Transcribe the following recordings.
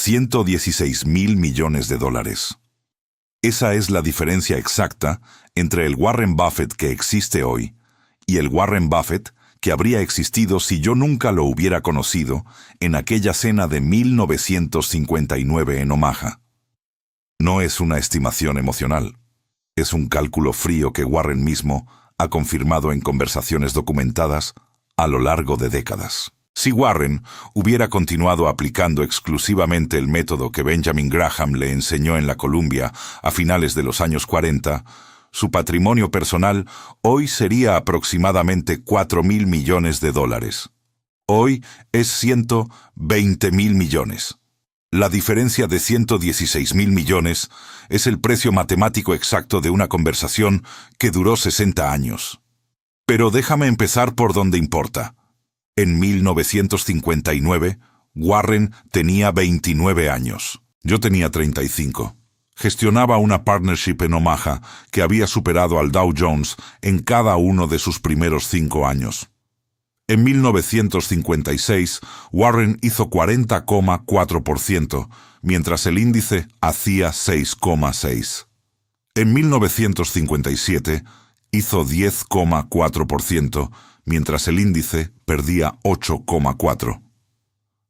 116.000 millones de dólares. Esa es la diferencia exacta entre el Warren Buffett que existe hoy y el Warren Buffett que habría existido si yo nunca lo hubiera conocido en aquella cena de 1959 en Omaha. No es una estimación emocional. Es un cálculo frío que Warren mismo ha confirmado en conversaciones documentadas a lo largo de décadas. Si Warren hubiera continuado aplicando exclusivamente el método que Benjamin Graham le enseñó en la Columbia a finales de los años 40, su patrimonio personal hoy sería aproximadamente 4.000 millones de dólares. Hoy es 120.000 millones. La diferencia de 116.000 millones es el precio matemático exacto de una conversación que duró 60 años. Pero déjame empezar por donde importa. En 1959, Warren tenía 29 años. Yo tenía 35. Gestionaba una partnership en Omaha que había superado al Dow Jones en cada uno de sus primeros 5 años. En 1956, Warren hizo 40,4%, mientras el índice hacía 6,6%. En 1957, hizo 10,4%, mientras el índice perdía 8,4%.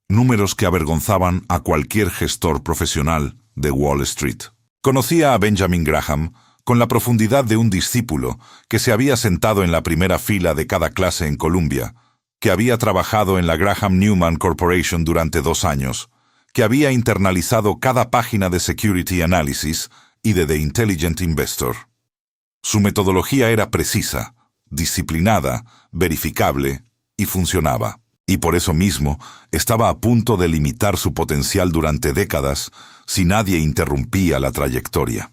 Números que avergonzaban a cualquier gestor profesional de Wall Street. Conocía a Benjamin Graham con la profundidad de un discípulo que se había sentado en la primera fila de cada clase en Columbia, que había trabajado en la Graham Newman Corporation durante 2 años, que había internalizado cada página de Security Analysis y de The Intelligent Investor. Su metodología era precisa, disciplinada, verificable y funcionaba. Y por eso mismo estaba a punto de limitar su potencial durante décadas si nadie interrumpía la trayectoria.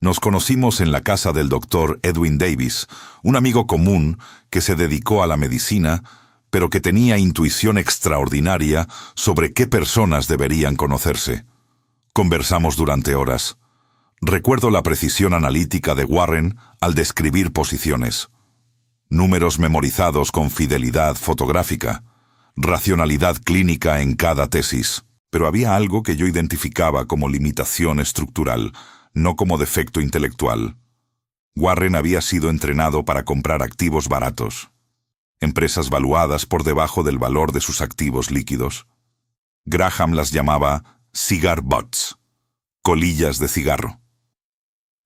Nos conocimos en la casa del Dr. Edwin Davis, un amigo común que se dedicó a la medicina, pero que tenía intuición extraordinaria sobre qué personas deberían conocerse. Conversamos durante horas. Recuerdo la precisión analítica de Warren al describir posiciones. Números memorizados con fidelidad fotográfica, racionalidad clínica en cada tesis. Pero había algo que yo identificaba como limitación estructural, no como defecto intelectual. Warren había sido entrenado para comprar activos baratos, empresas valuadas por debajo del valor de sus activos líquidos. Graham las llamaba cigar butts, colillas de cigarro.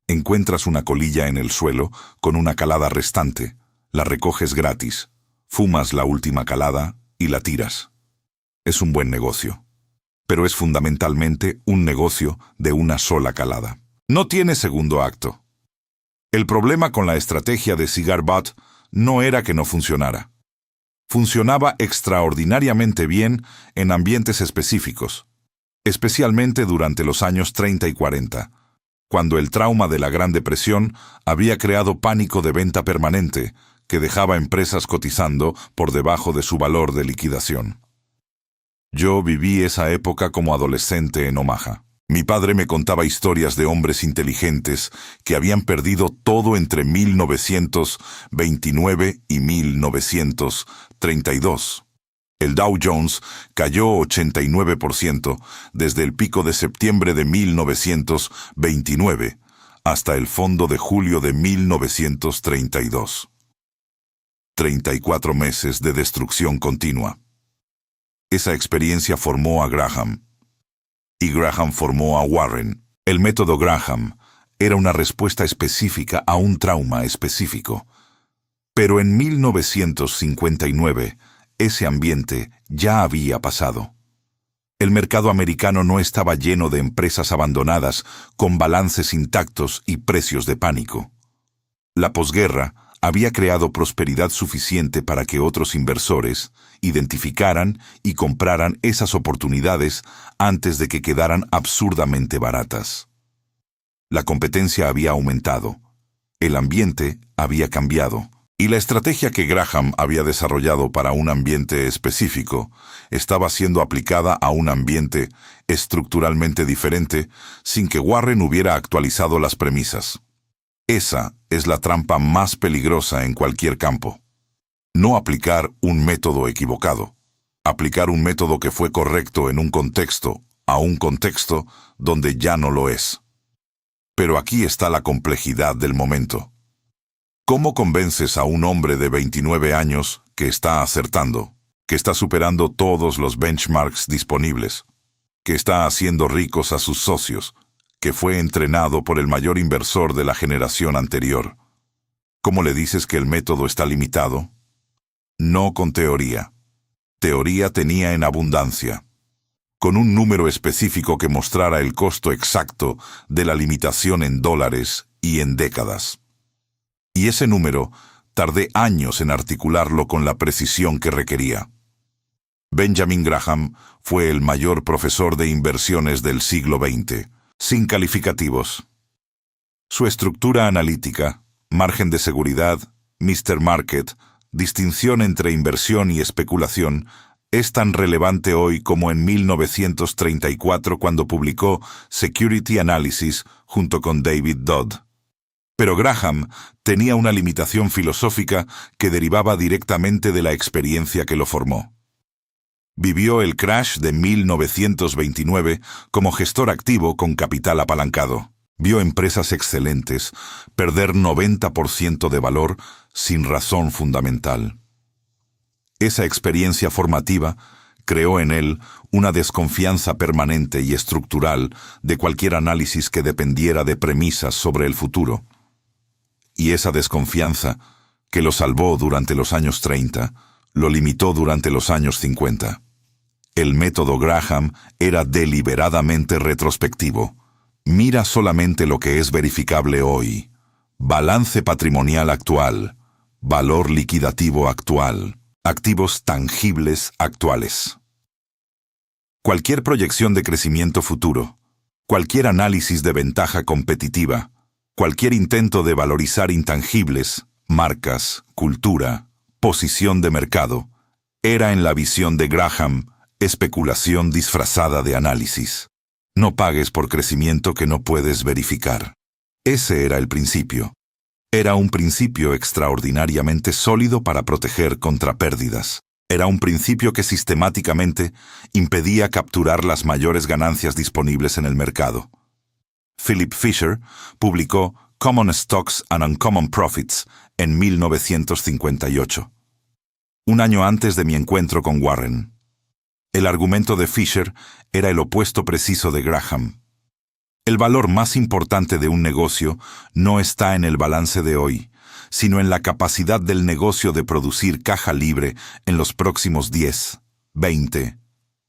Encuentras una colilla en el suelo con una calada restante, la recoges gratis, fumas la última calada y la tiras. Es un buen negocio, pero es fundamentalmente un negocio de una sola calada. No tiene segundo acto. El problema con la estrategia de cigar butt no era que no funcionara. Funcionaba extraordinariamente bien en ambientes específicos, especialmente durante los años 30 y 40, cuando el trauma de la Gran Depresión había creado pánico de venta permanente que dejaba empresas cotizando por debajo de su valor de liquidación. Yo viví esa época como adolescente en Omaha. Mi padre me contaba historias de hombres inteligentes que habían perdido todo entre 1929 y 1932. El Dow Jones cayó 89% desde el pico de septiembre de 1929 hasta el fondo de julio de 1932. 34 meses de destrucción continua. Esa experiencia formó a Graham. Y Graham formó a Warren. El método Graham era una respuesta específica a un trauma específico. Pero en 1959, ese ambiente ya había pasado. El mercado americano no estaba lleno de empresas abandonadas con balances intactos y precios de pánico. La posguerra había creado prosperidad suficiente para que otros inversores identificaran y compraran esas oportunidades antes de que quedaran absurdamente baratas. La competencia había aumentado, el ambiente había cambiado, y la estrategia que Graham había desarrollado para un ambiente específico estaba siendo aplicada a un ambiente estructuralmente diferente sin que Warren hubiera actualizado las premisas. Esa es la trampa más peligrosa en cualquier campo. No aplicar un método equivocado. Aplicar un método que fue correcto en un contexto a un contexto donde ya no lo es. Pero aquí está la complejidad del momento. ¿Cómo convences a un hombre de 29 años que está acertando, que está superando todos los benchmarks disponibles, que está haciendo ricos a sus socios, que fue entrenado por el mayor inversor de la generación anterior? ¿Cómo le dices que el método está limitado? No con teoría. Teoría tenía en abundancia, con un número específico que mostrara el costo exacto de la limitación en dólares y en décadas. Y ese número tardé años en articularlo con la precisión que requería. Benjamin Graham fue el mayor profesor de inversiones del siglo XX, sin calificativos. Su estructura analítica, margen de seguridad, Mr. Market, distinción entre inversión y especulación, es tan relevante hoy como en 1934 cuando publicó Security Analysis junto con David Dodd. Pero Graham tenía una limitación filosófica que derivaba directamente de la experiencia que lo formó. Vivió el crash de 1929 como gestor activo con capital apalancado. Vio empresas excelentes perder 90% de valor sin razón fundamental. Esa experiencia formativa creó en él una desconfianza permanente y estructural de cualquier análisis que dependiera de premisas sobre el futuro. Y esa desconfianza, que lo salvó durante los años 30, lo limitó durante los años 50. El método Graham era deliberadamente retrospectivo. Mira solamente lo que es verificable hoy. Balance patrimonial actual, valor liquidativo actual, activos tangibles actuales. Cualquier proyección de crecimiento futuro, cualquier análisis de ventaja competitiva, cualquier intento de valorizar intangibles, marcas, cultura, posición de mercado, era en la visión de Graham especulación disfrazada de análisis. No pagues por crecimiento que no puedes verificar. Ese era el principio. Era un principio extraordinariamente sólido para proteger contra pérdidas. Era un principio que sistemáticamente impedía capturar las mayores ganancias disponibles en el mercado. Philip Fisher publicó Common Stocks and Uncommon Profits en 1958, un año antes de mi encuentro con Warren. El argumento de Fisher era el opuesto preciso de Graham. El valor más importante de un negocio no está en el balance de hoy, sino en la capacidad del negocio de producir caja libre en los próximos 10, 20,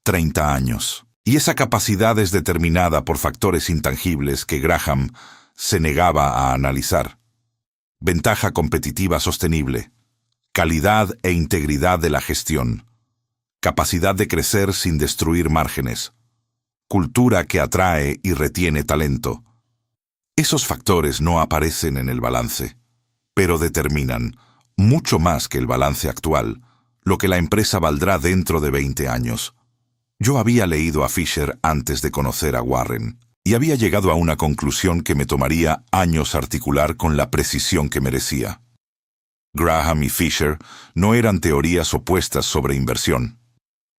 30 años. Y esa capacidad es determinada por factores intangibles que Graham se negaba a analizar. Ventaja competitiva sostenible, calidad e integridad de la gestión, capacidad de crecer sin destruir márgenes, cultura que atrae y retiene talento. Esos factores no aparecen en el balance, pero determinan, mucho más que el balance actual, lo que la empresa valdrá dentro de 20 años. Yo había leído a Fisher antes de conocer a Warren, y había llegado a una conclusión que me tomaría años articular con la precisión que merecía. Graham y Fisher no eran teorías opuestas sobre inversión.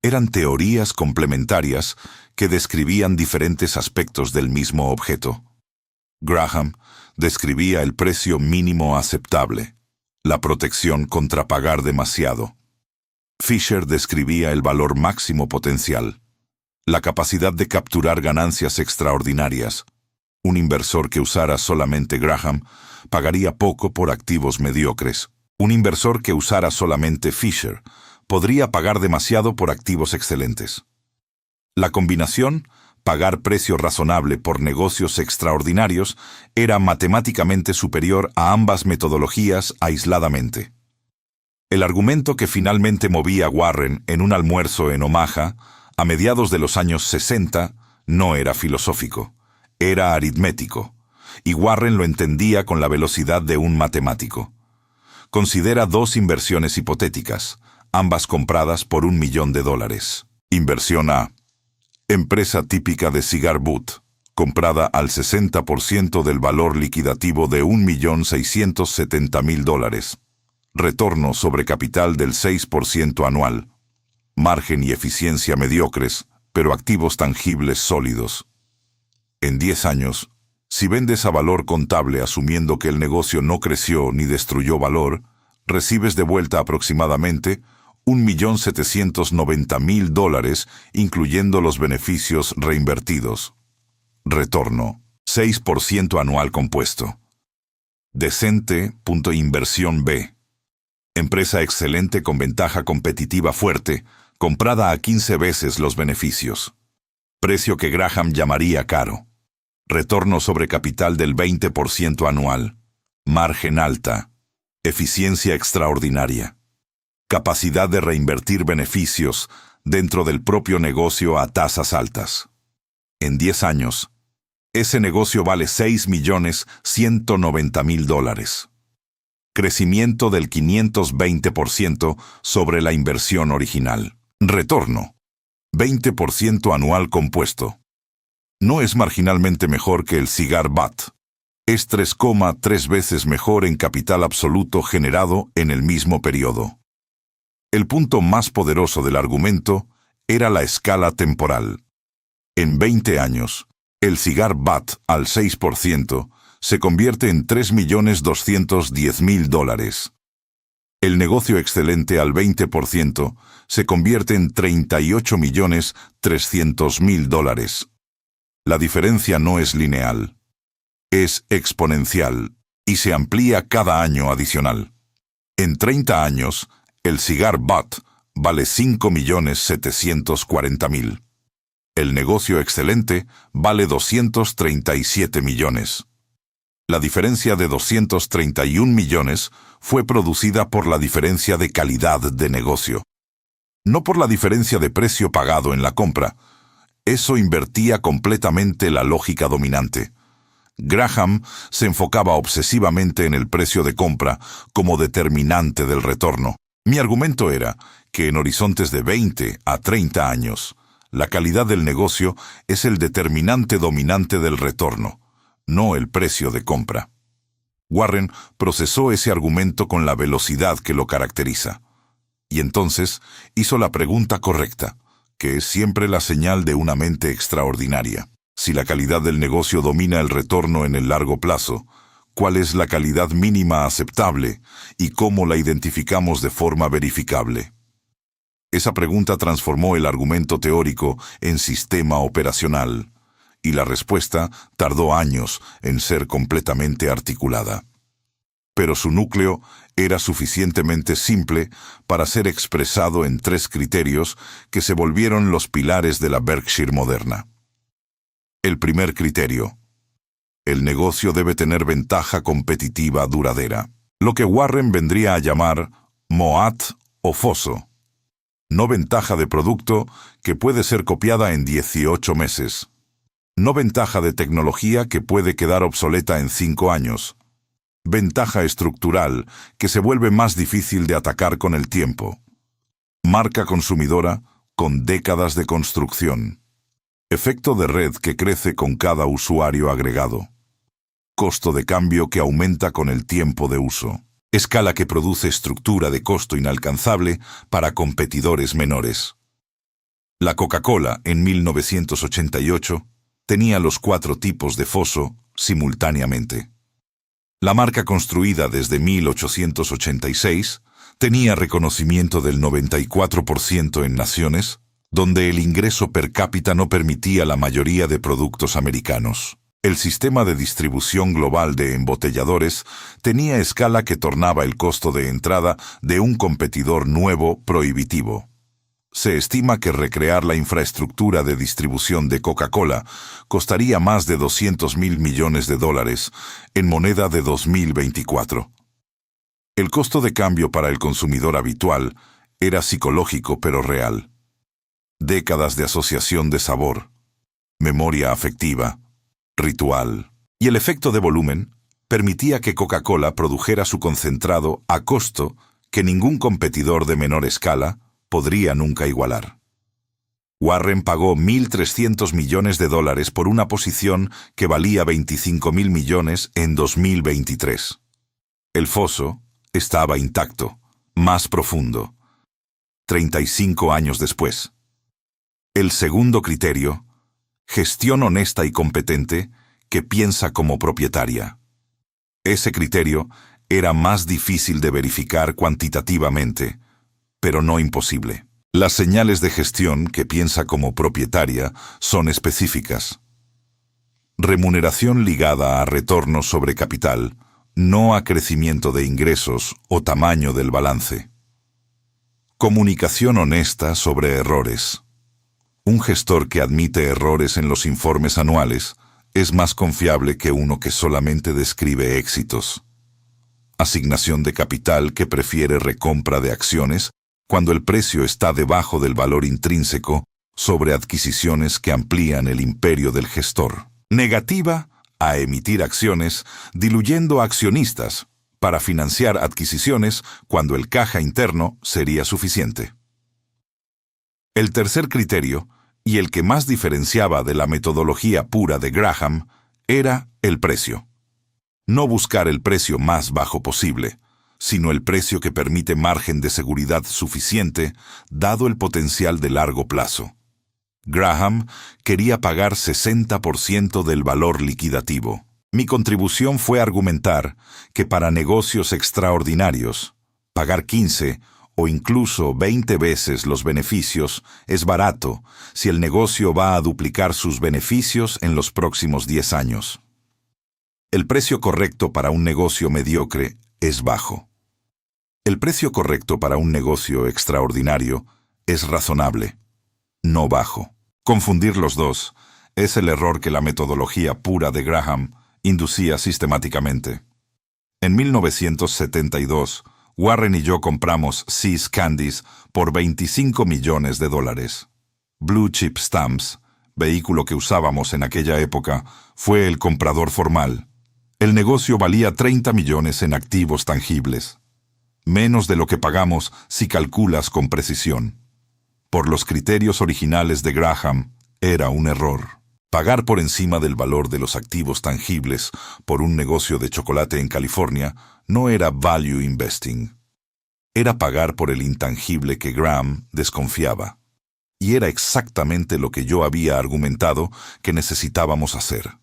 Eran teorías complementarias que describían diferentes aspectos del mismo objeto. Graham describía el precio mínimo aceptable, la protección contra pagar demasiado. Fisher describía el valor máximo potencial, la capacidad de capturar ganancias extraordinarias. Un inversor que usara solamente Graham pagaría poco por activos mediocres. Un inversor que usara solamente Fisher podría pagar demasiado por activos excelentes. La combinación, pagar precio razonable por negocios extraordinarios, era matemáticamente superior a ambas metodologías aisladamente. El argumento que finalmente movía a Warren en un almuerzo en Omaha, a mediados de los años 60, no era filosófico, era aritmético, y Warren lo entendía con la velocidad de un matemático. Considera dos inversiones hipotéticas, ambas compradas por $1 millón. Inversión A. Empresa típica de cigar butt, comprada al 60% del valor liquidativo de $1.670.000. Retorno sobre capital del 6% anual. Margen y eficiencia mediocres, pero activos tangibles sólidos. En 10 años, si vendes a valor contable asumiendo que el negocio no creció ni destruyó valor, recibes de vuelta aproximadamente $1.790.000, incluyendo los beneficios reinvertidos. Retorno: 6% anual compuesto. Decente. Inversión B. Empresa excelente con ventaja competitiva fuerte, comprada a 15 veces los beneficios. Precio que Graham llamaría caro. Retorno sobre capital del 20% anual. Margen alta. Eficiencia extraordinaria. Capacidad de reinvertir beneficios dentro del propio negocio a tasas altas. En 10 años, ese negocio vale $6.190.000. Crecimiento del 520% sobre la inversión original. Retorno: 20% anual compuesto. No es marginalmente mejor que el Cigar BAT. Es 3,3 veces mejor en capital absoluto generado en el mismo periodo. El punto más poderoso del argumento era la escala temporal. En 20 años, el Cigar BAT al 6% se convierte en $3.210.000. El negocio excelente al 20% se convierte en $38.300.000. La diferencia no es lineal. Es exponencial y se amplía cada año adicional. En 30 años, el Cigar BAT vale $5.740.000. El negocio excelente vale $237 millones. La diferencia de $231 millones fue producida por la diferencia de calidad de negocio, no por la diferencia de precio pagado en la compra. Eso invertía completamente la lógica dominante. Graham se enfocaba obsesivamente en el precio de compra como determinante del retorno. Mi argumento era que en horizontes de 20 a 30 años, la calidad del negocio es el determinante dominante del retorno, no el precio de compra. Warren procesó ese argumento con la velocidad que lo caracteriza. Y entonces hizo la pregunta correcta, que es siempre la señal de una mente extraordinaria. Si la calidad del negocio domina el retorno en el largo plazo, ¿cuál es la calidad mínima aceptable y cómo la identificamos de forma verificable? Esa pregunta transformó el argumento teórico en sistema operacional, y la respuesta tardó años en ser completamente articulada. Pero su núcleo era suficientemente simple para ser expresado en 3 criterios que se volvieron los pilares de la Berkshire moderna. El primer criterio: el negocio debe tener ventaja competitiva duradera, lo que Warren vendría a llamar MOAT o foso. No ventaja de producto que puede ser copiada en 18 meses. No ventaja de tecnología que puede quedar obsoleta en 5 años. Ventaja estructural que se vuelve más difícil de atacar con el tiempo. Marca consumidora con décadas de construcción. Efecto de red que crece con cada usuario agregado. Costo de cambio que aumenta con el tiempo de uso. Escala que produce estructura de costo inalcanzable para competidores menores. La Coca-Cola, en 1988, tenía los 4 tipos de foso simultáneamente. La marca, construida desde 1886, tenía reconocimiento del 94% en naciones donde el ingreso per cápita no permitía la mayoría de productos americanos. El sistema de distribución global de embotelladores tenía escala que tornaba el costo de entrada de un competidor nuevo prohibitivo. Se estima que recrear la infraestructura de distribución de Coca-Cola costaría más de $200.000 millones en moneda de 2024. El costo de cambio para el consumidor habitual era psicológico pero real. Décadas de asociación de sabor, memoria afectiva, ritual, y el efecto de volumen permitía que Coca-Cola produjera su concentrado a costo que ningún competidor de menor escala podría nunca igualar. Warren pagó $1.300 millones por una posición que valía $25.000 millones en 2023. El foso estaba intacto, más profundo. 35 años después. El segundo criterio, gestión honesta y competente que piensa como propietaria. Ese criterio era más difícil de verificar cuantitativamente, pero no imposible. Las señales de gestión que piensa como propietaria son específicas. Remuneración ligada a retorno sobre capital, no a crecimiento de ingresos o tamaño del balance. Comunicación honesta sobre errores. Un gestor que admite errores en los informes anuales es más confiable que uno que solamente describe éxitos. Asignación de capital que prefiere recompra de acciones cuando el precio está debajo del valor intrínseco sobre adquisiciones que amplían el imperio del gestor. Negativa a emitir acciones diluyendo accionistas para financiar adquisiciones cuando el caja interno sería suficiente. El tercer criterio, y el que más diferenciaba de la metodología pura de Graham, era el precio. No buscar el precio más bajo posible, sino el precio que permite margen de seguridad suficiente, dado el potencial de largo plazo. Graham quería pagar 60% del valor liquidativo. Mi contribución fue argumentar que para negocios extraordinarios, pagar 15 o incluso 20 veces los beneficios es barato si el negocio va a duplicar sus beneficios en los próximos 10 años. El precio correcto para un negocio mediocre es bajo. El precio correcto para un negocio extraordinario es razonable, no bajo. Confundir los dos es el error que la metodología pura de Graham inducía sistemáticamente. En 1972, Warren y yo compramos See's Candies por $25 millones. Blue Chip Stamps, vehículo que usábamos en aquella época, fue el comprador formal. El negocio valía 30 millones en activos tangibles. Menos de lo que pagamos si calculas con precisión. Por los criterios originales de Graham, era un error. Pagar por encima del valor de los activos tangibles por un negocio de chocolate en California no era value investing. Era pagar por el intangible que Graham desconfiaba. Y era exactamente lo que yo había argumentado que necesitábamos hacer.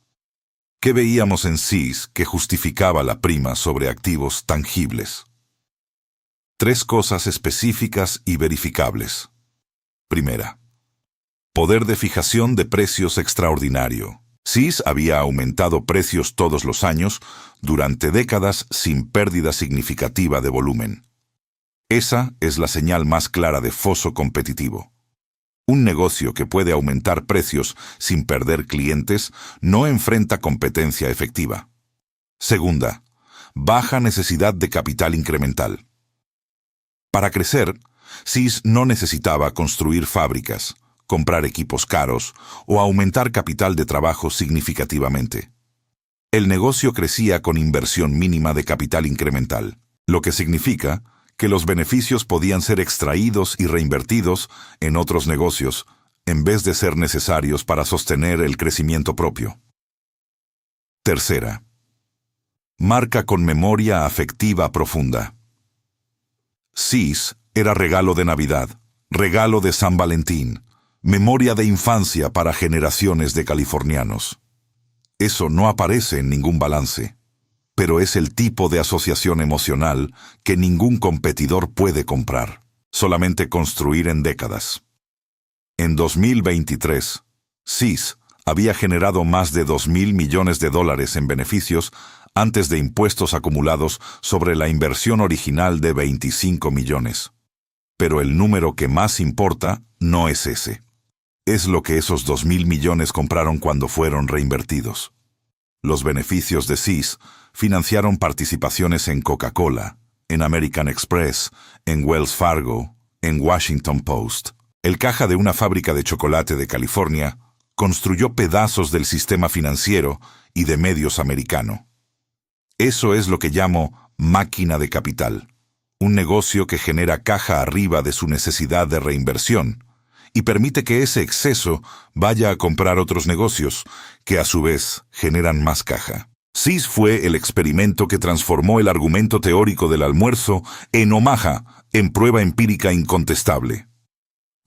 ¿Qué veíamos en See's que justificaba la prima sobre activos tangibles? 3 cosas específicas y verificables. Primera, poder de fijación de precios extraordinario. See's había aumentado precios todos los años durante décadas sin pérdida significativa de volumen. Esa es la señal más clara de foso competitivo. Un negocio que puede aumentar precios sin perder clientes no enfrenta competencia efectiva. Segunda, baja necesidad de capital incremental. Para crecer, See's no necesitaba construir fábricas, comprar equipos caros o aumentar capital de trabajo significativamente. El negocio crecía con inversión mínima de capital incremental, lo que significa que los beneficios podían ser extraídos y reinvertidos en otros negocios, en vez de ser necesarios para sostener el crecimiento propio. Tercera, marca con memoria afectiva profunda. See's era regalo de Navidad, regalo de San Valentín, memoria de infancia para generaciones de californianos. Eso no aparece en ningún balance, pero es el tipo de asociación emocional que ningún competidor puede comprar, solamente construir en décadas. En 2023, See's había generado más de $2,000 millones en beneficios antes de impuestos acumulados sobre la inversión original de 25 millones. Pero el número que más importa no es ese. Es lo que esos 2,000 millones compraron cuando fueron reinvertidos. Los beneficios de See's financiaron participaciones en Coca-Cola, en American Express, en Wells Fargo, en Washington Post. El caja de una fábrica de chocolate de California construyó pedazos del sistema financiero y de medios americano. Eso es lo que llamo máquina de capital, un negocio que genera caja arriba de su necesidad de reinversión y permite que ese exceso vaya a comprar otros negocios, que a su vez generan más caja. See's fue el experimento que transformó el argumento teórico del almuerzo en Omaha en prueba empírica incontestable.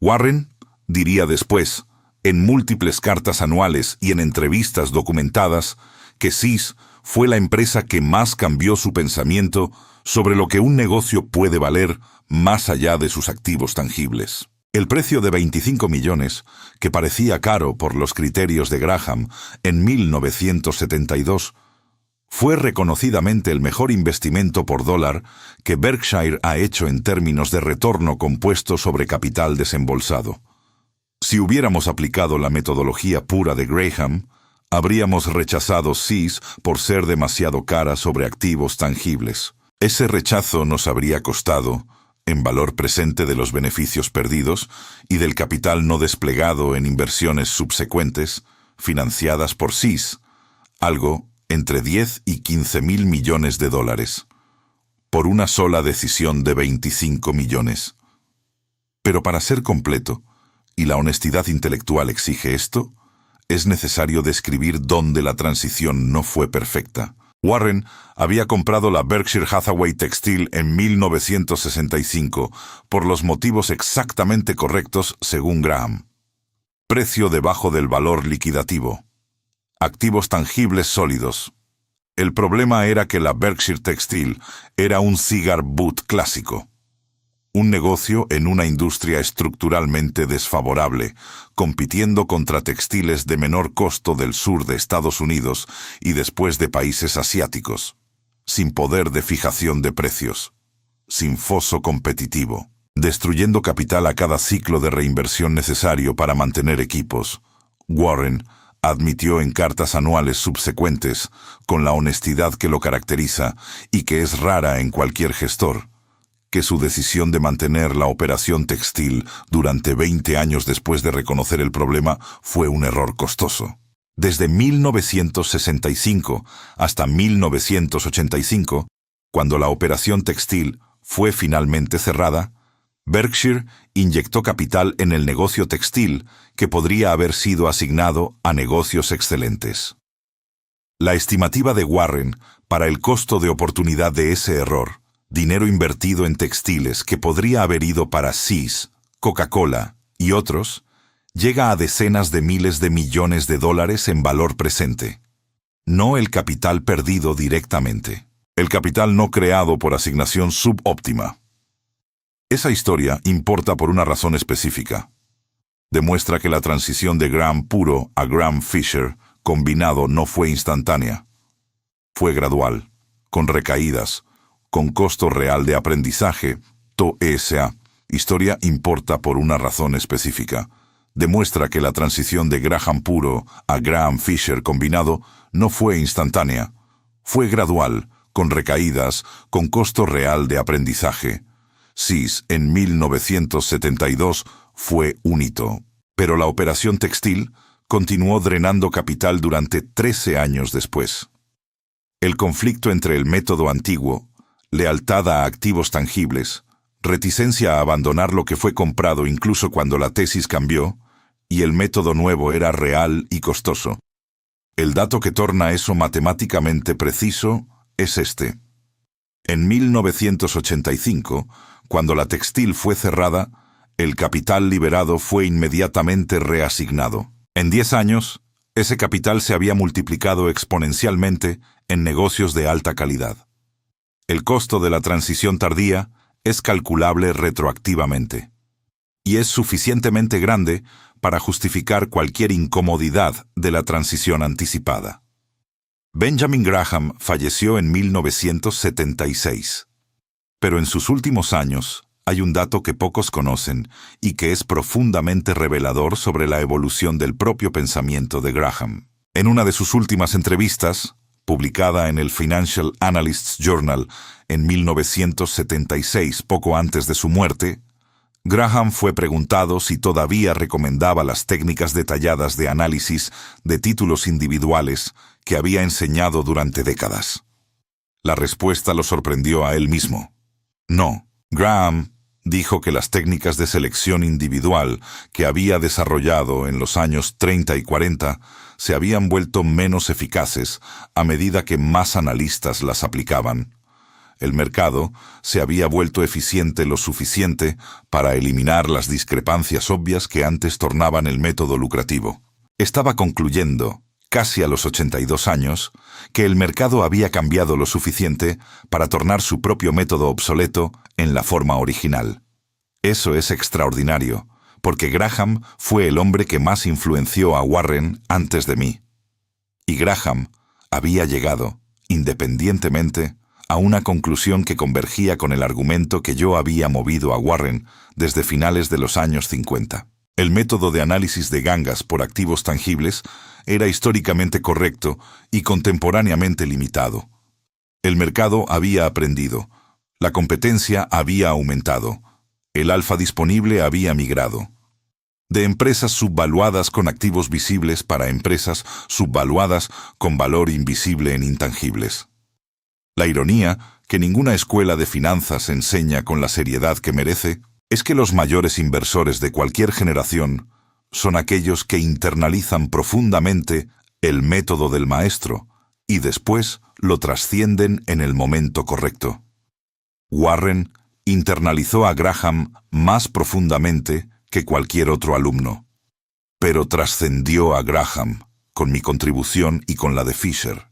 Warren diría después, en múltiples cartas anuales y en entrevistas documentadas, que Seas fue la empresa que más cambió su pensamiento sobre lo que un negocio puede valer más allá de sus activos tangibles. El precio de 25 millones, que parecía caro por los criterios de Graham en 1972, fue reconocidamente el mejor investimento por dólar que Berkshire ha hecho en términos de retorno compuesto sobre capital desembolsado. Si hubiéramos aplicado la metodología pura de Graham, habríamos rechazado Seas por ser demasiado cara sobre activos tangibles. Ese rechazo nos habría costado, en valor presente de los beneficios perdidos y del capital no desplegado en inversiones subsecuentes, financiadas por Seas, algo entre 10 y 15 mil millones de dólares, por una sola decisión de 25 millones. Pero para ser completo, y la honestidad intelectual exige esto, es necesario describir dónde la transición no fue perfecta. Warren había comprado la Berkshire Hathaway Textile en 1965 por los motivos exactamente correctos según Graham. Precio debajo del valor liquidativo. Activos tangibles sólidos. El problema era que la Berkshire Textile era un cigar boot clásico. Un negocio en una industria estructuralmente desfavorable, compitiendo contra textiles de menor costo del sur de Estados Unidos y después de países asiáticos, sin poder de fijación de precios, sin foso competitivo, destruyendo capital a cada ciclo de reinversión necesario para mantener equipos. Warren admitió en cartas anuales subsecuentes, con la honestidad que lo caracteriza y que es rara en cualquier gestor, que su decisión de mantener la operación textil durante 20 años después de reconocer el problema fue un error costoso. Desde 1965 hasta 1985, cuando la operación textil fue finalmente cerrada, Berkshire inyectó capital en el negocio textil que podría haber sido asignado a negocios excelentes. La estimativa de Warren para el costo de oportunidad de ese error, dinero invertido en textiles que podría haber ido para Seas, Coca-Cola y otros, llega a decenas de miles de millones de dólares en valor presente. No el capital perdido directamente. El capital no creado por asignación subóptima. Esa historia importa por una razón específica. Demuestra que la transición de Graham puro a Graham Fisher combinado no fue instantánea. Fue gradual, con recaídas, con costo real de aprendizaje, TOSA. Historia importa por una razón específica. Demuestra que la transición de Graham puro a Graham Fisher combinado no fue instantánea. Fue gradual, con recaídas, con costo real de aprendizaje. Seas en 1972 fue un hito, pero la operación textil continuó drenando capital durante 13 años después. El conflicto entre el método antiguo, lealtad a activos tangibles, reticencia a abandonar lo que fue comprado incluso cuando la tesis cambió, y el método nuevo era real y costoso. El dato que torna eso matemáticamente preciso es este. En 1985, cuando la textil fue cerrada, el capital liberado fue inmediatamente reasignado. En 10 años, ese capital se había multiplicado exponencialmente en negocios de alta calidad. El costo de la transición tardía es calculable retroactivamente, y es suficientemente grande para justificar cualquier incomodidad de la transición anticipada. Benjamin Graham falleció en 1976, pero en sus últimos años hay un dato que pocos conocen y que es profundamente revelador sobre la evolución del propio pensamiento de Graham. En una de sus últimas entrevistas, publicada en el Financial Analysts Journal en 1976, poco antes de su muerte, Graham fue preguntado si todavía recomendaba las técnicas detalladas de análisis de títulos individuales que había enseñado durante décadas. La respuesta lo sorprendió a él mismo. No, Graham dijo que las técnicas de selección individual que había desarrollado en los años 30 y 40 se habían vuelto menos eficaces a medida que más analistas las aplicaban. el mercado se había vuelto eficiente lo suficiente para eliminar las discrepancias obvias que antes tornaban el método lucrativo. Estaba concluyendo, casi a los 82 años, que el mercado había cambiado lo suficiente para tornar su propio método obsoleto en la forma original. Eso es extraordinario, porque Graham fue el hombre que más influenció a Warren antes de mí. Y Graham había llegado, independientemente, a una conclusión que convergía con el argumento que yo había movido a Warren desde finales de los años 50. El método de análisis de gangas por activos tangibles era históricamente correcto y contemporáneamente limitado. El mercado había aprendido, la competencia había aumentado, el alfa disponible había migrado. De empresas subvaluadas con activos visibles para empresas subvaluadas con valor invisible en intangibles. La ironía, que ninguna escuela de finanzas enseña con la seriedad que merece, es que los mayores inversores de cualquier generación son aquellos que internalizan profundamente el método del maestro y después lo trascienden en el momento correcto. Warren internalizó a Graham más profundamente que cualquier otro alumno, pero trascendió a Graham con mi contribución y con la de Fisher,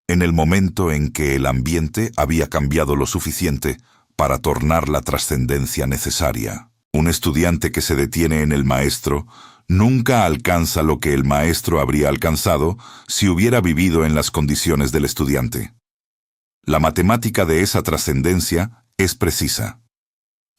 en el momento en que el ambiente había cambiado lo suficiente para tornar la trascendencia necesaria. Un estudiante que se detiene en el maestro nunca alcanza lo que el maestro habría alcanzado si hubiera vivido en las condiciones del estudiante. La matemática de esa trascendencia es precisa.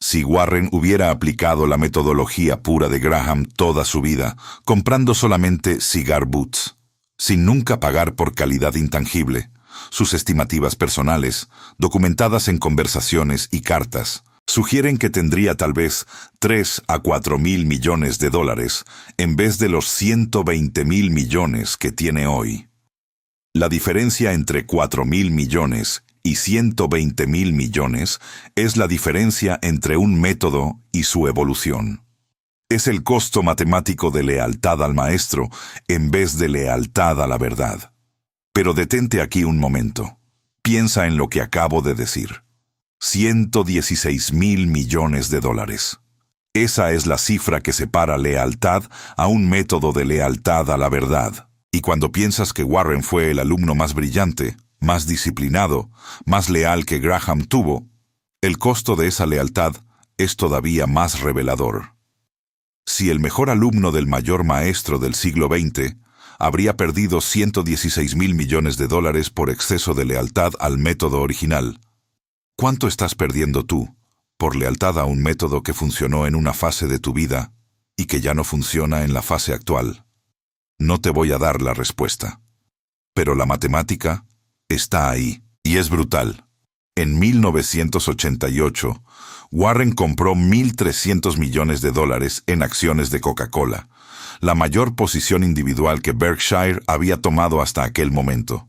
Si Warren hubiera aplicado la metodología pura de Graham toda su vida, comprando solamente cigar butts, sin nunca pagar por calidad intangible, sus estimativas personales, documentadas en conversaciones y cartas, sugieren que tendría tal vez 3 a 4 mil millones de dólares en vez de los 120 mil millones que tiene hoy. La diferencia entre 4 mil millones y 120 mil millones es la diferencia entre un método y su evolución. Es el costo matemático de lealtad al maestro en vez de lealtad a la verdad. Pero detente aquí un momento. Piensa en lo que acabo de decir. 116 mil millones de dólares. Esa es la cifra que separa lealtad a un método de lealtad a la verdad. Y cuando piensas que Warren fue el alumno más brillante, más disciplinado, más leal que Graham tuvo, el costo de esa lealtad es todavía más revelador. Si el mejor alumno del mayor maestro del siglo XX habría perdido 116 mil millones de dólares por exceso de lealtad al método original, ¿cuánto estás perdiendo tú por lealtad a un método que funcionó en una fase de tu vida y que ya no funciona en la fase actual? No te voy a dar la respuesta. Pero la matemática está ahí, y es brutal. En 1988, Warren compró 1.300 millones de dólares en acciones de Coca-Cola, la mayor posición individual que Berkshire había tomado hasta aquel momento.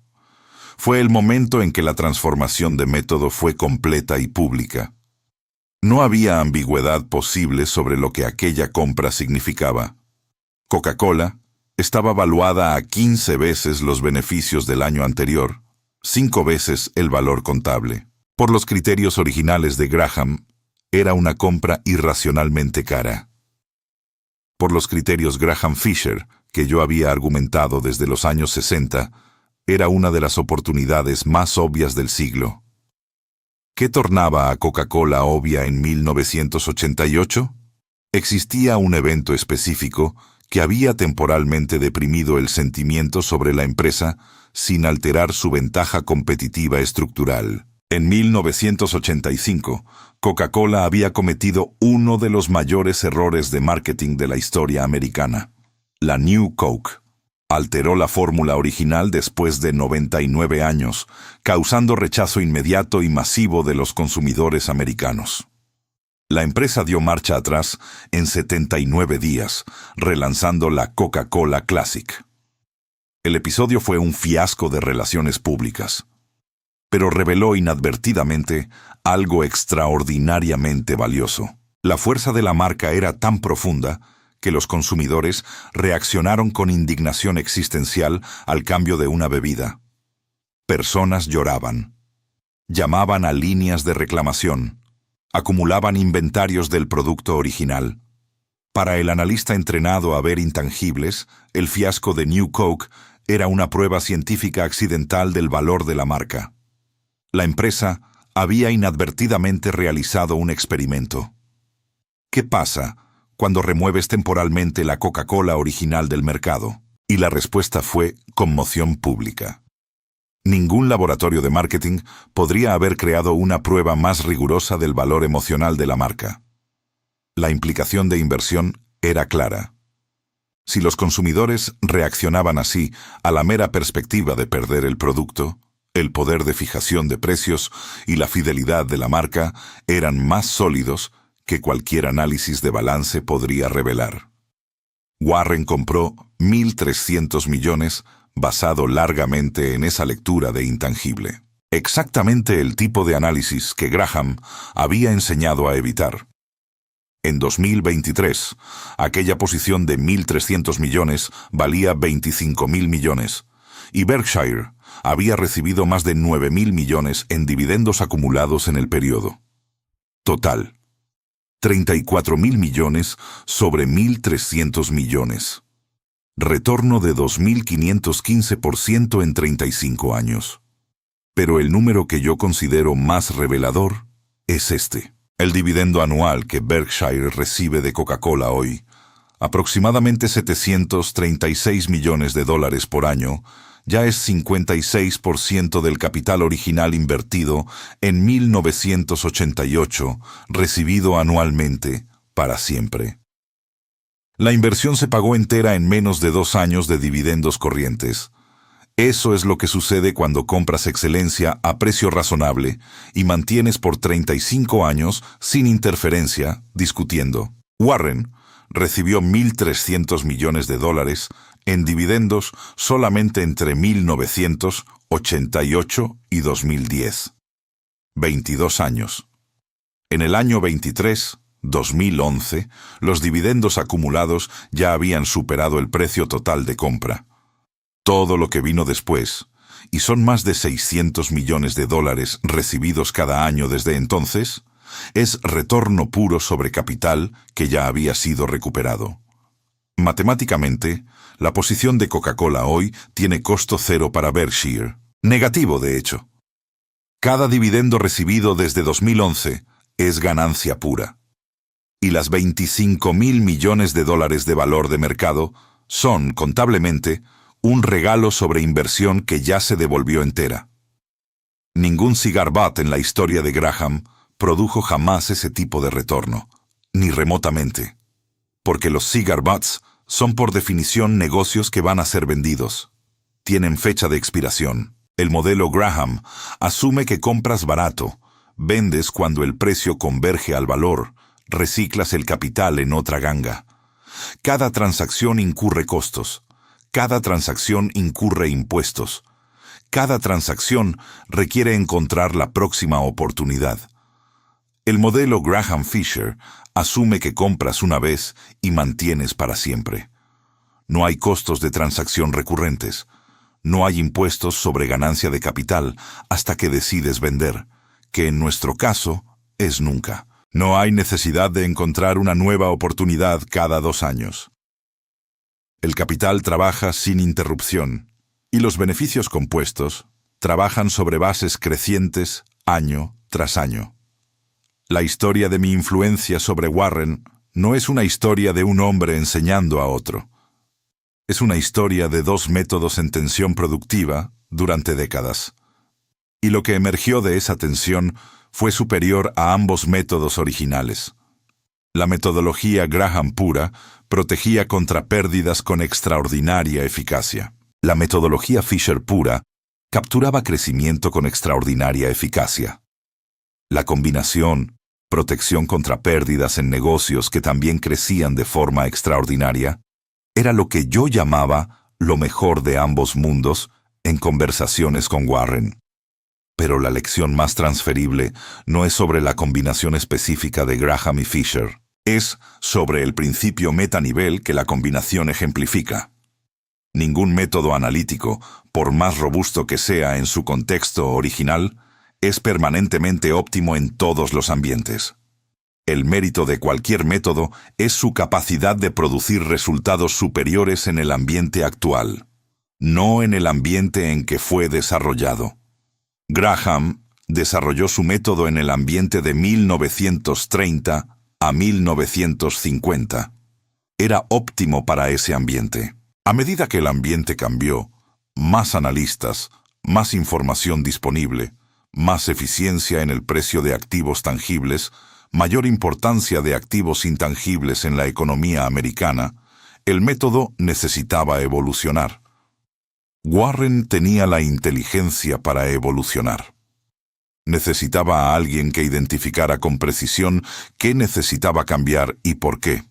Fue el momento en que la transformación de método fue completa y pública. No había ambigüedad posible sobre lo que aquella compra significaba. Coca-Cola estaba valuada a 15 veces los beneficios del año anterior, 5 veces el valor contable. Por los criterios originales de Graham, era una compra irracionalmente cara. Por los criterios Graham-Fisher, que yo había argumentado desde los años 60, era una de las oportunidades más obvias del siglo. ¿Qué tornaba a Coca-Cola obvia en 1988? Existía un evento específico que había temporalmente deprimido el sentimiento sobre la empresa sin alterar su ventaja competitiva estructural. En 1985, Coca-Cola había cometido uno de los mayores errores de marketing de la historia americana. La New Coke alteró la fórmula original después de 99 años, causando rechazo inmediato y masivo de los consumidores americanos. La empresa dio marcha atrás en 79 días, relanzando la Coca-Cola Classic. El episodio fue un fiasco de relaciones públicas, pero reveló inadvertidamente algo extraordinariamente valioso. La fuerza de la marca era tan profunda que los consumidores reaccionaron con indignación existencial al cambio de una bebida. Personas lloraban. Llamaban a líneas de reclamación. Acumulaban inventarios del producto original. Para el analista entrenado a ver intangibles, el fiasco de New Coke era una prueba científica accidental del valor de la marca. La empresa había inadvertidamente realizado un experimento. ¿Qué pasa cuando remueves temporalmente la Coca-Cola original del mercado? Y la respuesta fue conmoción pública. Ningún laboratorio de marketing podría haber creado una prueba más rigurosa del valor emocional de la marca. La implicación de inversión era clara. Si los consumidores reaccionaban así a la mera perspectiva de perder el producto, el poder de fijación de precios y la fidelidad de la marca eran más sólidos que cualquier análisis de balance podría revelar. Warren compró 1.300 millones basado largamente en esa lectura de intangible. Exactamente el tipo de análisis que Graham había enseñado a evitar. En 2023, aquella posición de 1.300 millones valía 25.000 millones, y Berkshire había recibido más de 9.000 millones en dividendos acumulados en el periodo. Total, 34.000 millones sobre 1.300 millones. Retorno de 2.515% en 35 años. Pero el número que yo considero más revelador es este. El dividendo anual que Berkshire recibe de Coca-Cola hoy, aproximadamente 736 millones de dólares por año, ya es 56% del capital original invertido en 1988, recibido anualmente para siempre. La inversión se pagó entera en menos de 2 años de dividendos corrientes. Eso es lo que sucede cuando compras excelencia a precio razonable y mantienes por 35 años sin interferencia, discutiendo. Warren recibió 1.300 millones de dólares en dividendos solamente entre 1988 y 2010. 22 años. En el año 23, 2011, los dividendos acumulados ya habían superado el precio total de compra. Todo lo que vino después, y son más de 600 millones de dólares recibidos cada año desde entonces, es retorno puro sobre capital que ya había sido recuperado. Matemáticamente, la posición de Coca-Cola hoy tiene costo cero para Berkshire. Negativo, de hecho. Cada dividendo recibido desde 2011 es ganancia pura. Y las 25.000 millones de dólares de valor de mercado son, contablemente, un regalo sobre inversión que ya se devolvió entera. Ningún cigar butt en la historia de Graham produjo jamás ese tipo de retorno, ni remotamente. Porque los cigar butts son por definición negocios que van a ser vendidos. Tienen fecha de expiración. El modelo Graham asume que compras barato, vendes cuando el precio converge al valor, reciclas el capital en otra ganga. Cada transacción incurre costos. Cada transacción incurre impuestos. Cada transacción requiere encontrar la próxima oportunidad. El modelo Graham-Fisher asume que compras una vez y mantienes para siempre. No hay costos de transacción recurrentes. No hay impuestos sobre ganancia de capital hasta que decides vender, que en nuestro caso es nunca. No hay necesidad de encontrar una nueva oportunidad cada 2 años. El capital trabaja sin interrupción, y los beneficios compuestos trabajan sobre bases crecientes año tras año. La historia de mi influencia sobre Warren no es una historia de un hombre enseñando a otro. Es una historia de 2 métodos en tensión productiva durante décadas. Y lo que emergió de esa tensión fue superior a ambos métodos originales. La metodología Graham pura protegía contra pérdidas con extraordinaria eficacia. La metodología Fisher pura capturaba crecimiento con extraordinaria eficacia. La combinación, protección contra pérdidas en negocios que también crecían de forma extraordinaria, era lo que yo llamaba lo mejor de ambos mundos en conversaciones con Warren. Pero la lección más transferible no es sobre la combinación específica de Graham y Fisher. Es sobre el principio metanivel que la combinación ejemplifica. Ningún método analítico, por más robusto que sea en su contexto original, es permanentemente óptimo en todos los ambientes. El mérito de cualquier método es su capacidad de producir resultados superiores en el ambiente actual, no en el ambiente en que fue desarrollado. Graham desarrolló su método en el ambiente de 1930 a 1950. Era óptimo para ese ambiente. A medida que el ambiente cambió, más analistas, más información disponible, más eficiencia en el precio de activos tangibles, mayor importancia de activos intangibles en la economía americana, el método necesitaba evolucionar. Warren tenía la inteligencia para evolucionar. Necesitaba a alguien que identificara con precisión qué necesitaba cambiar y por qué.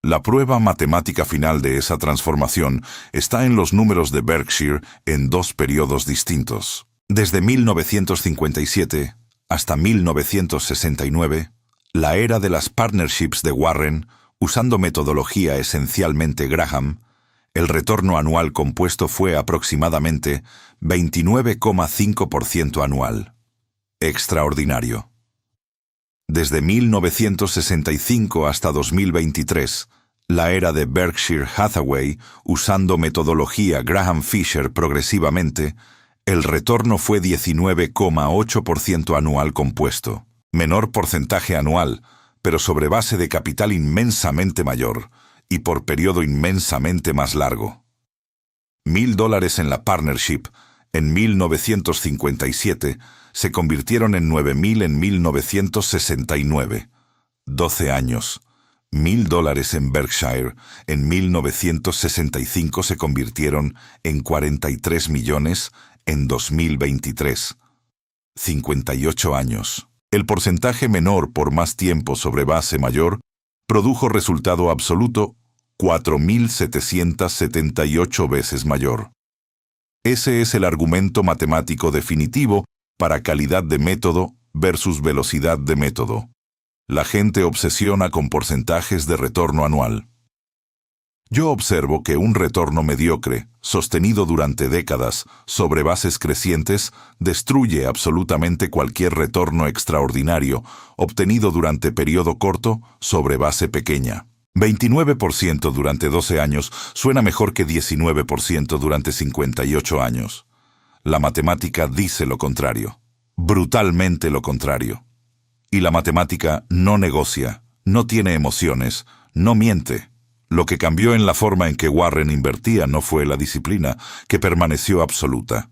La prueba matemática final de esa transformación está en los números de Berkshire en dos periodos distintos. Desde 1957 hasta 1969, la era de las partnerships de Warren, usando metodología esencialmente Graham, el retorno anual compuesto fue aproximadamente 29,5% anual. Extraordinario. Desde 1965 hasta 2023, la era de Berkshire Hathaway, usando metodología Graham-Fisher progresivamente, el retorno fue 19,8% anual compuesto. Menor porcentaje anual, pero sobre base de capital inmensamente mayor y por periodo inmensamente más largo. $1,000 en la partnership en 1957 se convirtieron en 9,000 en 1969. 12 años. $1,000 en Berkshire en 1965 se convirtieron en 43 millones en 2023. 58 años. El porcentaje menor por más tiempo sobre base mayor produjo resultado absoluto 4,778 veces mayor. Ese es el argumento matemático definitivo para calidad de método versus velocidad de método. La gente obsesiona con porcentajes de retorno anual. Yo observo que un retorno mediocre, sostenido durante décadas sobre bases crecientes, destruye absolutamente cualquier retorno extraordinario obtenido durante periodo corto sobre base pequeña. 29% durante 12 años suena mejor que 19% durante 58 años. La matemática dice lo contrario, brutalmente lo contrario. Y la matemática no negocia, no tiene emociones, no miente. Lo que cambió en la forma en que Warren invertía no fue la disciplina, que permaneció absoluta.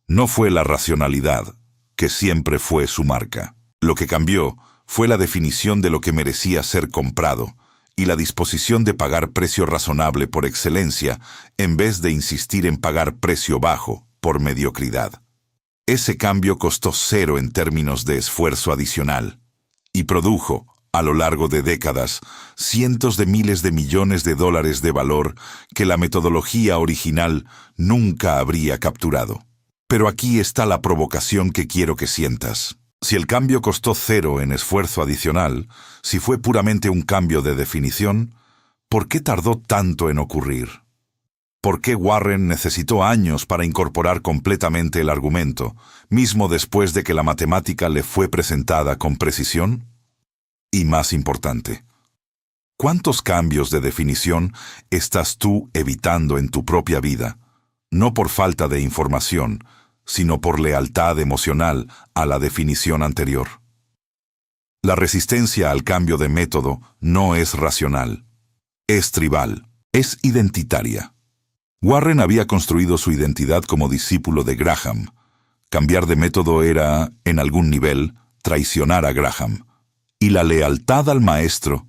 No fue la racionalidad, que siempre fue su marca. Lo que cambió fue la definición de lo que merecía ser comprado y la disposición de pagar precio razonable por excelencia en vez de insistir en pagar precio bajo por mediocridad. Ese cambio costó cero en términos de esfuerzo adicional y produjo, a lo largo de décadas, cientos de miles de millones de dólares de valor que la metodología original nunca habría capturado. Pero aquí está la provocación que quiero que sientas. Si el cambio costó cero en esfuerzo adicional, si fue puramente un cambio de definición, ¿por qué tardó tanto en ocurrir? ¿Por qué Warren necesitó años para incorporar completamente el argumento, mismo después de que la matemática le fue presentada con precisión? Y más importante, ¿cuántos cambios de definición estás tú evitando en tu propia vida, no por falta de información, sino por lealtad emocional a la definición anterior? La resistencia al cambio de método no es racional, es tribal, es identitaria. Warren había construido su identidad como discípulo de Graham. Cambiar de método era, en algún nivel, traicionar a Graham. Y la lealtad al maestro,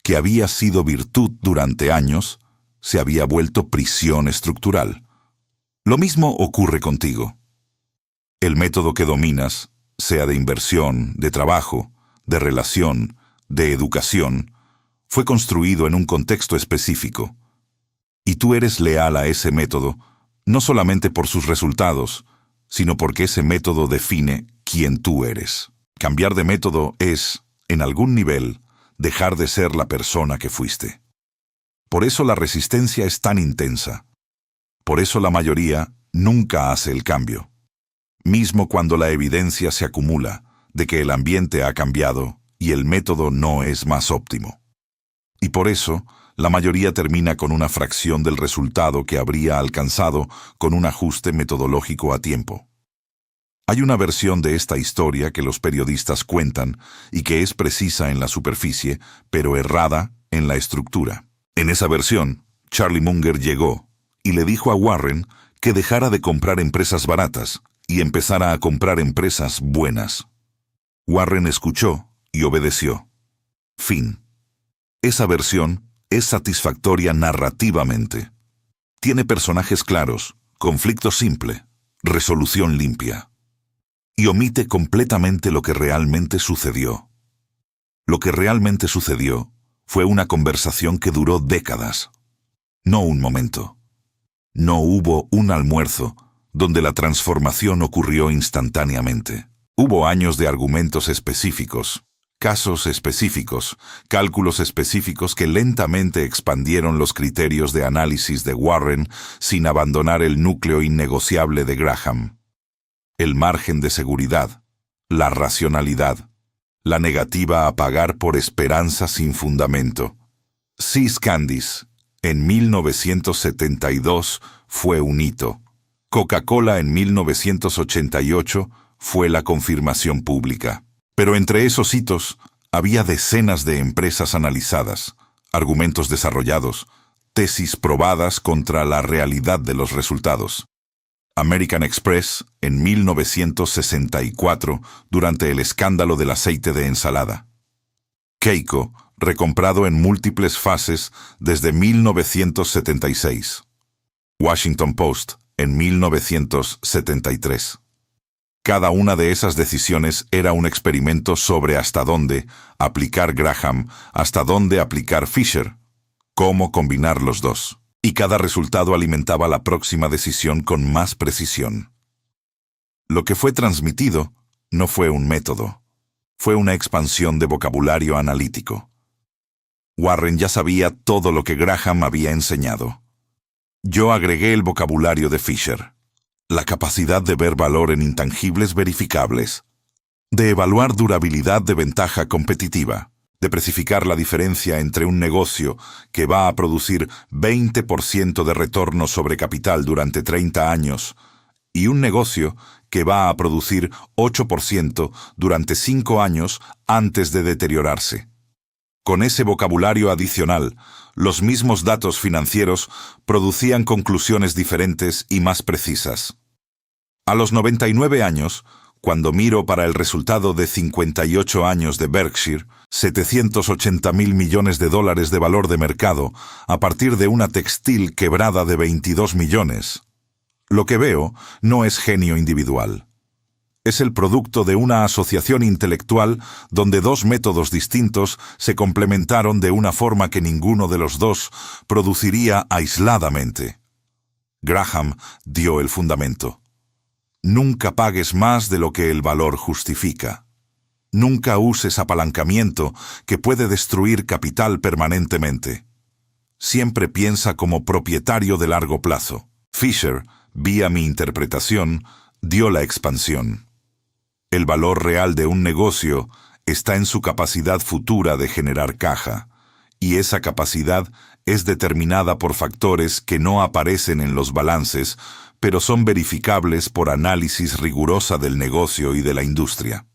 que había sido virtud durante años, se había vuelto prisión estructural. Lo mismo ocurre contigo. El método que dominas, sea de inversión, de trabajo, de relación, de educación, fue construido en un contexto específico. Y tú eres leal a ese método, no solamente por sus resultados, sino porque ese método define quién tú eres. Cambiar de método es, en algún nivel, dejar de ser la persona que fuiste. Por eso la resistencia es tan intensa. Por eso la mayoría nunca hace el cambio. mismo cuando la evidencia se acumula de que el ambiente ha cambiado y el método no es más óptimo. Y por eso, la mayoría termina con una fracción del resultado que habría alcanzado con un ajuste metodológico a tiempo. Hay una versión de esta historia que los periodistas cuentan y que es precisa en la superficie, pero errada en la estructura. En esa versión, Charlie Munger llegó y le dijo a Warren que dejara de comprar empresas baratas y empezara a comprar empresas buenas. Warren escuchó y obedeció. Fin. Esa versión es satisfactoria narrativamente. Tiene personajes claros, conflicto simple, resolución limpia. Y omite completamente lo que realmente sucedió. Lo que realmente sucedió fue una conversación que duró décadas, no un momento. No hubo un almuerzo donde la transformación ocurrió instantáneamente. Hubo años de argumentos específicos, casos específicos, cálculos específicos que lentamente expandieron los criterios de análisis de Warren sin abandonar el núcleo innegociable de Graham. El margen de seguridad, la racionalidad, la negativa a pagar por esperanza sin fundamento. Seas Candies, en 1972, fue un hito. Coca-Cola en 1988 fue la confirmación pública. Pero entre esos hitos había decenas de empresas analizadas, argumentos desarrollados, tesis probadas contra la realidad de los resultados. American Express en 1964 durante el escándalo del aceite de ensalada. Keiko, recomprado en múltiples fases desde 1976. Washington Post en 1973. Cada una de esas decisiones era un experimento sobre hasta dónde aplicar Graham, hasta dónde aplicar Fisher, cómo combinar los dos. Y cada resultado alimentaba la próxima decisión con más precisión. Lo que fue transmitido no fue un método, fue una expansión de vocabulario analítico. Warren ya sabía todo lo que Graham había enseñado. Yo agregué el vocabulario de Fisher, la capacidad de ver valor en intangibles verificables, de evaluar durabilidad de ventaja competitiva, de precificar la diferencia entre un negocio que va a producir 20% de retorno sobre capital durante 30 años y un negocio que va a producir 8% durante 5 años antes de deteriorarse. Con ese vocabulario adicional, los mismos datos financieros producían conclusiones diferentes y más precisas. A los 99 años, cuando miro para el resultado de 58 años de Berkshire, 780.000 millones de dólares de valor de mercado a partir de una textil quebrada de 22 millones, lo que veo no es genio individual. Es el producto de una asociación intelectual donde dos métodos distintos se complementaron de una forma que ninguno de los dos produciría aisladamente. Graham dio el fundamento. Nunca pagues más de lo que el valor justifica. Nunca uses apalancamiento que puede destruir capital permanentemente. Siempre piensa como propietario de largo plazo. Fisher, vía mi interpretación, dio la expansión. El valor real de un negocio está en su capacidad futura de generar caja, y esa capacidad es determinada por factores que no aparecen en los balances, pero son verificables por análisis rigurosa del negocio y de la industria.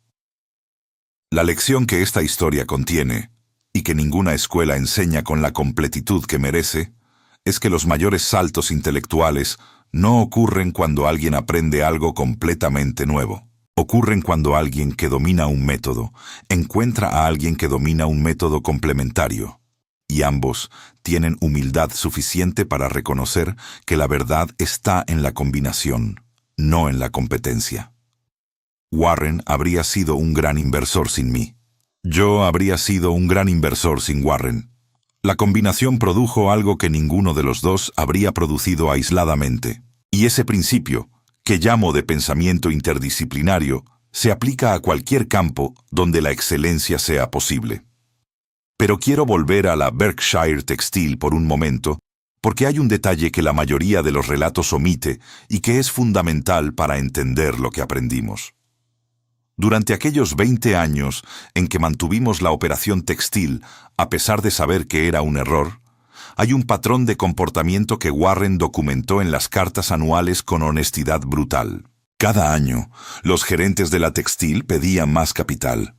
La lección que esta historia contiene, y que ninguna escuela enseña con la completitud que merece, es que los mayores saltos intelectuales no ocurren cuando alguien aprende algo completamente nuevo. Ocurren cuando alguien que domina un método encuentra a alguien que domina un método complementario, y ambos tienen humildad suficiente para reconocer que la verdad está en la combinación, no en la competencia. Warren habría sido un gran inversor sin mí. Yo habría sido un gran inversor sin Warren. La combinación produjo algo que ninguno de los dos habría producido aisladamente, y ese principio, que llamo de pensamiento interdisciplinario, se aplica a cualquier campo donde la excelencia sea posible. Pero quiero volver a la Berkshire Textile por un momento, Porque hay un detalle que la mayoría de los relatos omite y que es fundamental para entender lo que aprendimos. Durante aquellos 20 años en que mantuvimos la operación textil, a pesar de saber que era un error, hay un patrón de comportamiento que Warren documentó en las cartas anuales con honestidad brutal. Cada año, los gerentes de la textil pedían más capital.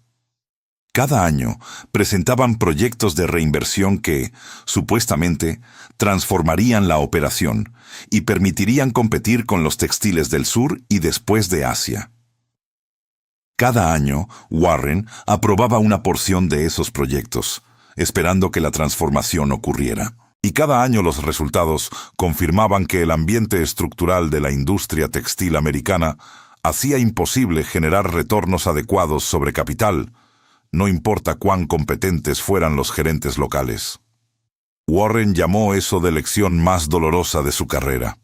Cada año presentaban proyectos de reinversión que, supuestamente, transformarían la operación y permitirían competir con los textiles del sur y después de Asia. Cada año, Warren aprobaba una porción de esos proyectos, esperando que la transformación ocurriera. Y cada año los resultados confirmaban que el ambiente estructural de la industria textil americana hacía imposible generar retornos adecuados sobre capital, no importa cuán competentes fueran los gerentes locales. Warren llamó eso de lección más dolorosa de su carrera.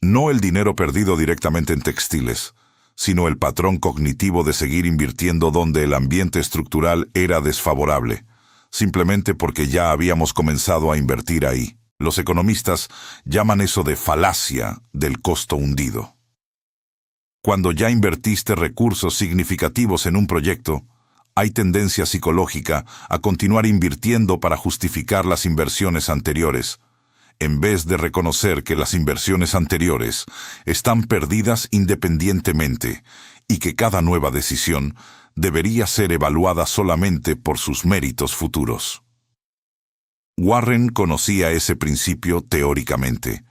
No el dinero perdido directamente en textiles, sino el patrón cognitivo de seguir invirtiendo donde el ambiente estructural era desfavorable, simplemente porque ya habíamos comenzado a invertir ahí. Los economistas llaman eso de falacia del costo hundido. Cuando ya invertiste recursos significativos en un proyecto, hay tendencia psicológica a continuar invirtiendo para justificar las inversiones anteriores, en vez de reconocer que las inversiones anteriores están perdidas independientemente y que cada nueva decisión debería ser evaluada solamente por sus méritos futuros. Warren conocía ese principio teóricamente,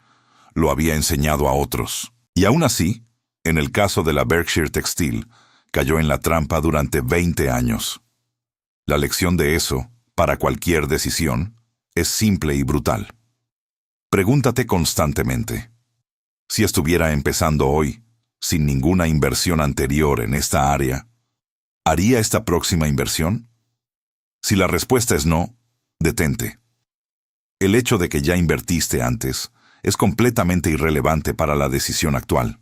lo había enseñado a otros, y aún así, en el caso de la Berkshire Textile, cayó en la trampa durante 20 años. La lección de eso, para cualquier decisión, es simple y brutal. Pregúntate constantemente, si estuviera empezando hoy, sin ninguna inversión anterior en esta área, ¿haría esta próxima inversión? Si la respuesta es no, detente. El hecho de que ya invertiste antes es completamente irrelevante para la decisión actual.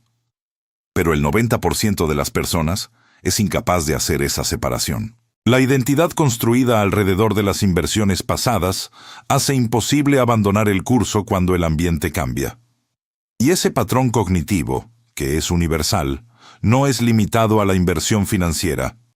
Pero el 90% de las personas es incapaz de hacer esa separación. La identidad construida alrededor de las inversiones pasadas hace imposible abandonar el curso cuando el ambiente cambia. Y ese patrón cognitivo, que es universal, no es limitado a la inversión financiera,